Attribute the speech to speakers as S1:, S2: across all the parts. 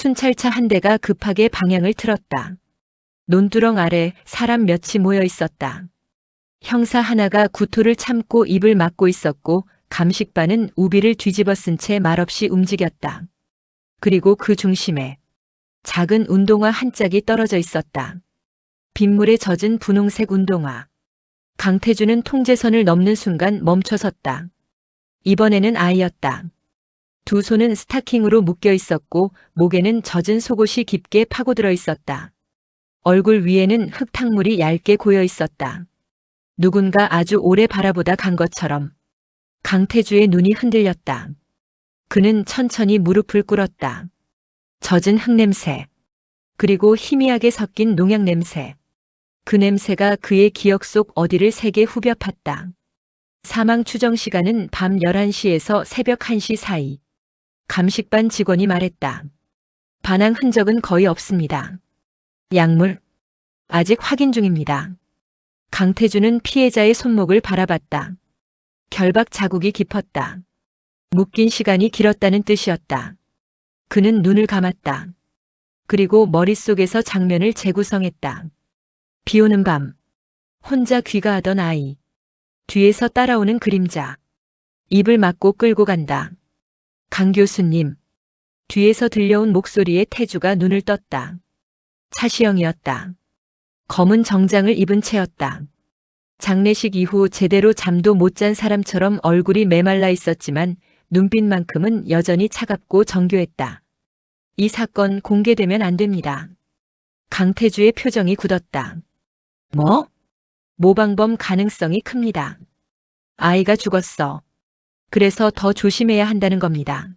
S1: 순찰차 한 대가 급하게 방향을 틀었다. 논두렁 아래 사람 몇이 모여 있었다. 형사 하나가 구토를 참고 입을 막고 있었고 감식반은 우비를 뒤집어 쓴 채 말없이 움직였다. 그리고 그 중심에 작은 운동화 한 짝이 떨어져 있었다. 빗물에 젖은 분홍색 운동화. 강태주는 통제선을 넘는 순간 멈춰섰다. 이번에는 아이였다. 두 손은 스타킹으로 묶여 있었고 목에는 젖은 속옷이 깊게 파고들어 있었다. 얼굴 위에는 흙탕물이 얇게 고여 있었다. 누군가 아주 오래 바라보다 간 것처럼. 강태주의 눈이 흔들렸다. 그는 천천히 무릎을 꿇었다. 젖은 흙냄새. 그리고 희미하게 섞인 농약 냄새. 그 냄새가 그의 기억 속 어디를 세게 후벼 팠다. 사망 추정 시간은 밤 11시에서 새벽 1시 사이. 감식반 직원이 말했다. 반항 흔적은 거의 없습니다. 약물? 아직 확인 중입니다. 강태주는 피해자의 손목을 바라봤다. 결박 자국이 깊었다. 묶인 시간이 길었다는 뜻이었다. 그는 눈을 감았다. 그리고 머릿속에서 장면을 재구성했다. 비 오는 밤. 혼자 귀가하던 아이. 뒤에서 따라오는 그림자. 입을 막고 끌고 간다. 강 교수님. 뒤에서 들려온 목소리에 태주가 눈을 떴다. 차시영이었다. 검은 정장을 입은 채였다. 장례식 이후 제대로 잠도 못 잔 사람처럼 얼굴이 메말라 있었지만 눈빛만큼은 여전히 차갑고 정교했다. 이 사건 공개되면 안 됩니다. 강태주의 표정이 굳었다. 뭐? 모방범 가능성이 큽니다. 아이가 죽었어. 그래서 더 조심해야 한다는 겁니다.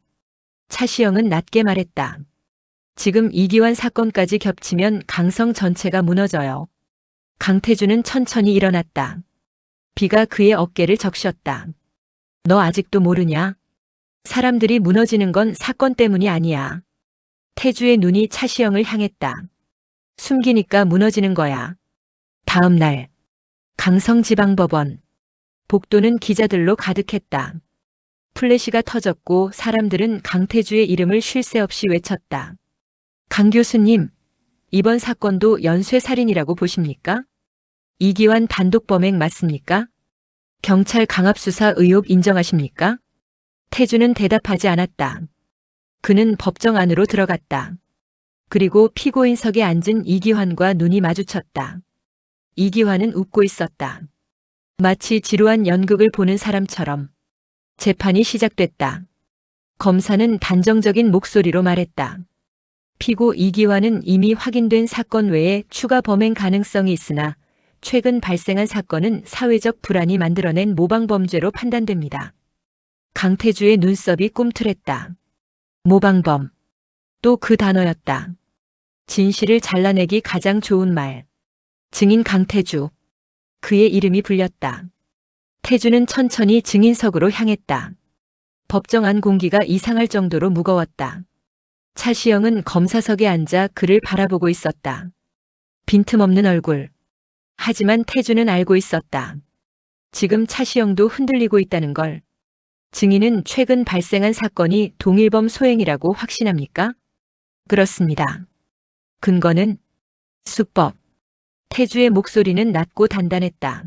S1: 차시영은 낮게 말했다. 지금 이기환 사건까지 겹치면 강성 전체가 무너져요. 강태주는 천천히 일어났다. 비가 그의 어깨를 적셨다. 너 아직도 모르냐? 사람들이 무너지는 건 사건 때문이 아니야. 태주의 눈이 차시영을 향했다. 숨기니까 무너지는 거야. 다음 날 강성지방법원. 복도는 기자들로 가득했다. 플래시가 터졌고 사람들은 강태주의 이름을 쉴 새 없이 외쳤다. 강 교수님, 이번 사건도 연쇄살인이라고 보십니까? 이기환 단독범행 맞습니까? 경찰 강압수사 의혹 인정하십니까? 태주는 대답하지 않았다. 그는 법정 안으로 들어갔다. 그리고 피고인석에 앉은 이기환과 눈이 마주쳤다. 이기환은 웃고 있었다. 마치 지루한 연극을 보는 사람처럼. 재판이 시작됐다. 검사는 단정적인 목소리로 말했다. 피고 이기환은 이미 확인된 사건 외에 추가 범행 가능성이 있으나 최근 발생한 사건은 사회적 불안이 만들어낸 모방범죄로 판단됩니다. 강태주의 눈썹이 꿈틀했다. 모방범. 또 그 단어였다. 진실을 잘라내기 가장 좋은 말. 증인 강태주. 그의 이름이 불렸다. 태주는 천천히 증인석으로 향했다. 법정 안 공기가 이상할 정도로 무거웠다. 차시영은 검사석에 앉아 그를 바라보고 있었다. 빈틈없는 얼굴. 하지만 태주는 알고 있었다. 지금 차시영도 흔들리고 있다는 걸. 증인은 최근 발생한 사건이 동일범 소행이라고 확신합니까? 그렇습니다. 근거는? 수법. 태주의 목소리는 낮고 단단했다.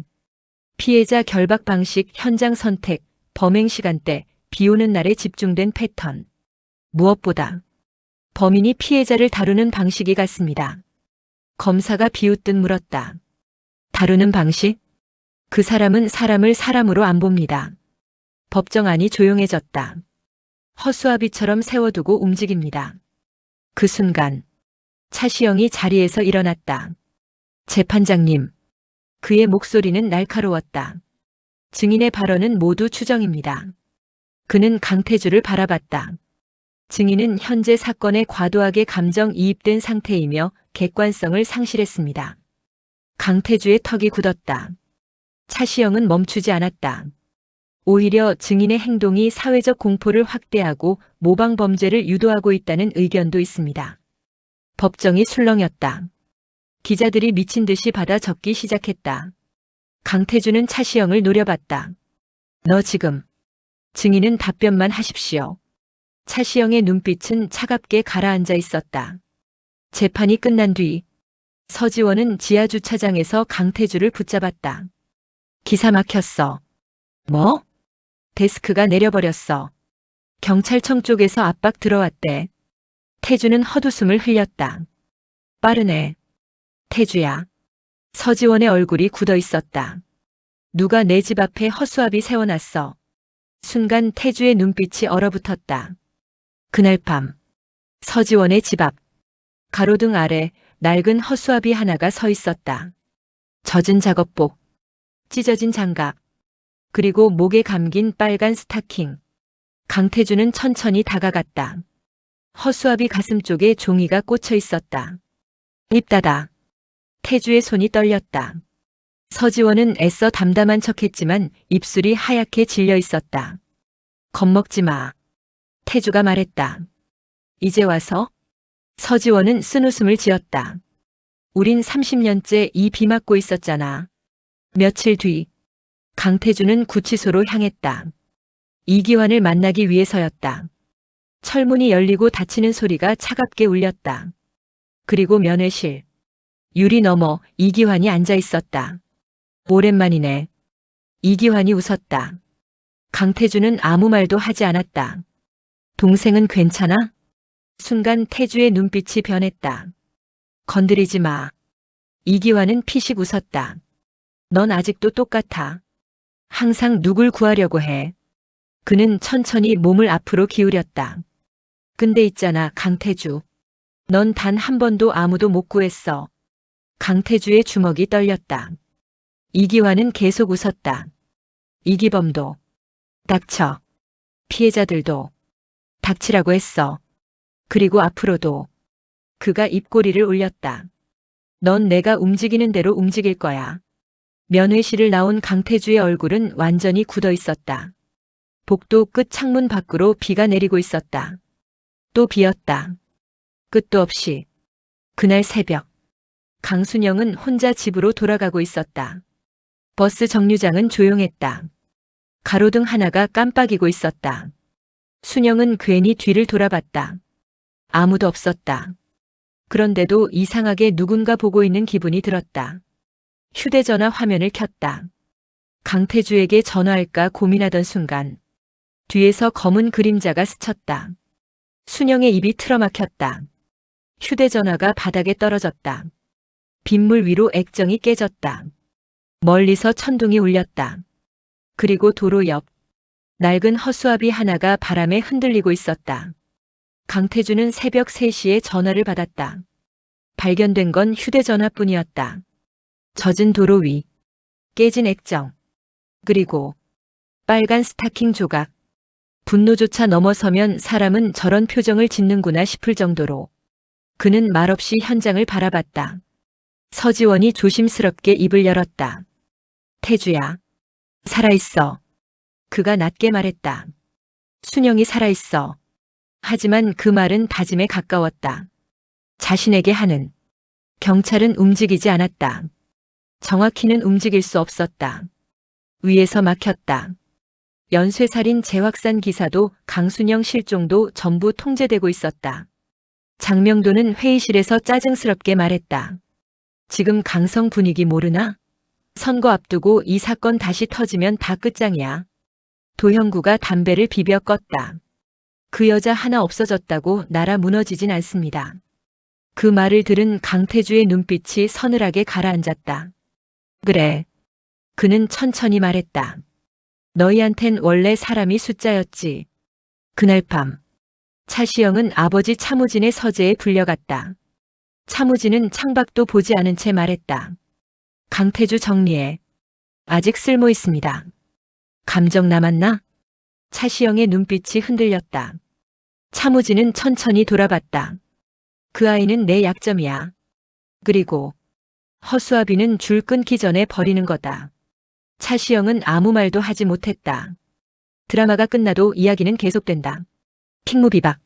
S1: 피해자 결박 방식, 현장 선택, 범행 시간대, 비 오는 날에 집중된 패턴. 무엇보다 범인이 피해자를 다루는 방식이 같습니다. 검사가 비웃듯 물었다. 다루는 방식? 그 사람은 사람을 사람으로 안 봅니다. 법정 안이 조용해졌다. 허수아비처럼 세워두고 움직입니다. 그 순간 차시영이 자리에서 일어났다. 재판장님. 그의 목소리는 날카로웠다. 증인의 발언은 모두 추정입니다. 그는 강태주를 바라봤다. 증인은 현재 사건에 과도하게 감정이입된 상태이며 객관성을 상실했습니다. 강태주의 턱이 굳었다. 차시영은 멈추지 않았다. 오히려 증인의 행동이 사회적 공포를 확대하고 모방범죄를 유도하고 있다는 의견도 있습니다. 법정이 술렁였다. 기자들이 미친 듯이 받아 적기 시작했다. 강태주는 차시영을 노려봤다. 너 지금. 증인은 답변만 하십시오. 차시영의 눈빛은 차갑게 가라앉아 있었다. 재판이 끝난 뒤 서지원은 지하 주차장에서 강태주를 붙잡았다. 기사 막혔어. 뭐? 데스크가 내려버렸어. 경찰청 쪽에서 압박 들어왔대. 태주는 헛웃음을 흘렸다. 빠르네. 태주야. 서지원의 얼굴이 굳어 있었다. 누가 내 집 앞에 허수아비 세워놨어. 순간 태주의 눈빛이 얼어붙었다. 그날 밤 서지원의 집 앞 가로등 아래 낡은 허수아비 하나가 서 있었다. 젖은 작업복, 찢어진 장갑, 그리고 목에 감긴 빨간 스타킹. 강태주는 천천히 다가갔다. 허수아비 가슴 쪽에 종이가 꽂혀 있었다. 입 닫아. 태주의 손이 떨렸다. 서지원은 애써 담담한 척했지만 입술이 하얗게 질려 있었다. 겁먹지 마. 태주가 말했다. 이제 와서? 서지원은 쓴웃음을 지었다. 우린 30년째 이 비 맞고 있었잖아. 며칠 뒤 강태주는 구치소로 향했다. 이기환을 만나기 위해서였다. 철문이 열리고 닫히는 소리가 차갑게 울렸다. 그리고 면회실. 유리 너머 이기환이 앉아 있었다. 오랜만이네. 이기환이 웃었다. 강태주는 아무 말도 하지 않았다. 동생은 괜찮아? 순간 태주의 눈빛이 변했다. 건드리지 마. 이기환은 피식 웃었다. 넌 아직도 똑같아. 항상 누굴 구하려고 해. 그는 천천히 몸을 앞으로 기울였다. 근데 있잖아, 강태주. 넌 단 한 번도 아무도 못 구했어. 강태주의 주먹이 떨렸다. 이기환은 계속 웃었다. 이기범도. 닥쳐. 피해자들도. 닥치라고 했어. 그리고 앞으로도. 그가 입꼬리를 올렸다. 넌 내가 움직이는 대로 움직일 거야. 면회실을 나온 강태주의 얼굴은 완전히 굳어 있었다. 복도 끝 창문 밖으로 비가 내리고 있었다. 또 비었다. 끝도 없이. 그날 새벽. 강순영은 혼자 집으로 돌아가고 있었다. 버스 정류장은 조용했다. 가로등 하나가 깜빡이고 있었다. 순영은 괜히 뒤를 돌아봤다. 아무도 없었다. 그런데도 이상하게 누군가 보고 있는 기분이 들었다. 휴대전화 화면을 켰다. 강태주에게 전화할까 고민하던 순간 뒤에서 검은 그림자가 스쳤다. 순영의 입이 틀어막혔다. 휴대전화가 바닥에 떨어졌다. 빗물 위로 액정이 깨졌다. 멀리서 천둥이 울렸다. 그리고 도로 옆 낡은 허수아비 하나가 바람에 흔들리고 있었다. 강태주는 새벽 3시에 전화를 받았다. 발견된 건 휴대전화뿐이었다. 젖은 도로 위, 깨진 액정, 그리고 빨간 스타킹 조각. 분노조차 넘어서면 사람은 저런 표정을 짓는구나 싶을 정도로 그는 말없이 현장을 바라봤다. 서지원이 조심스럽게 입을 열었다. 태주야, 살아있어. 그가 낮게 말했다. 순영이 살아있어. 하지만 그 말은 다짐에 가까웠다. 자신에게 하는. 경찰은 움직이지 않았다. 정확히는 움직일 수 없었다. 위에서 막혔다. 연쇄살인 재확산 기사도 강순영 실종도 전부 통제되고 있었다. 장명도는 회의실에서 짜증스럽게 말했다. 지금 강성 분위기 모르나? 선거 앞두고 이 사건 다시 터지면 다 끝장이야. 도형구가 담배를 비벼 껐다. 그 여자 하나 없어졌다고 나라 무너지진 않습니다. 그 말을 들은 강태주의 눈빛이 서늘하게 가라앉았다. 그래. 그는 천천히 말했다. 너희한텐 원래 사람이 숫자였지. 그날 밤 차시영은 아버지 차무진의 서재에 불려갔다. 차무진은 창밖도 보지 않은 채 말했다. 강태주 정리해. 아직 쓸모 있습니다. 감정 남았나? 차시영의 눈빛이 흔들렸다. 차무진은 천천히 돌아봤다. 그 아이는 내 약점이야. 그리고 허수아비는 줄 끊기 전에 버리는 거다. 차시영은 아무 말도 하지 못했다. 드라마가 끝나도 이야기는 계속된다. 킹무비박.